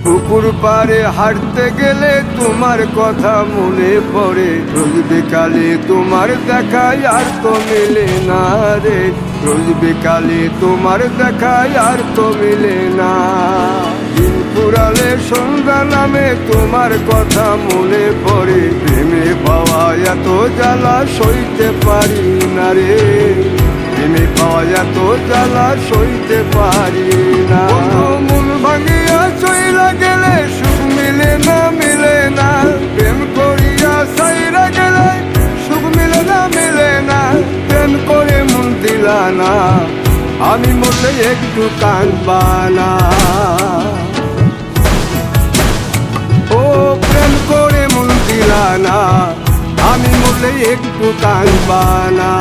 পুকুর পাড়ে হাঁটতে গেলে তোমার কথা মনে পড়ে, রোজ বিকালে তোমার দেখায় আর তো মেলে না রে, রোজ বিকালে তোমার দেখায় আর তো মেলে না। দিন ফুরালে সন্ধ্যা নামে তোমার কথা মনে পড়ে, প্রেমে পাওয়া এত জ্বালা সইতে পারি না রে, প্রেমে পাওয়া এত জ্বালা সইতে পারি না। মন ভাঙিয়া চইলা গেলে সুখ মিলে না, মিলে না, প্রেম করিয়া সাইরা গেলে সুখ মিলে না, মিলে না, প্রেম করে মন দিলা না, আমি মরলে একটু কাঁদবা না। ও প্রেম করে মন দিলা না, আমি মরলে একটু কাঁদবা না।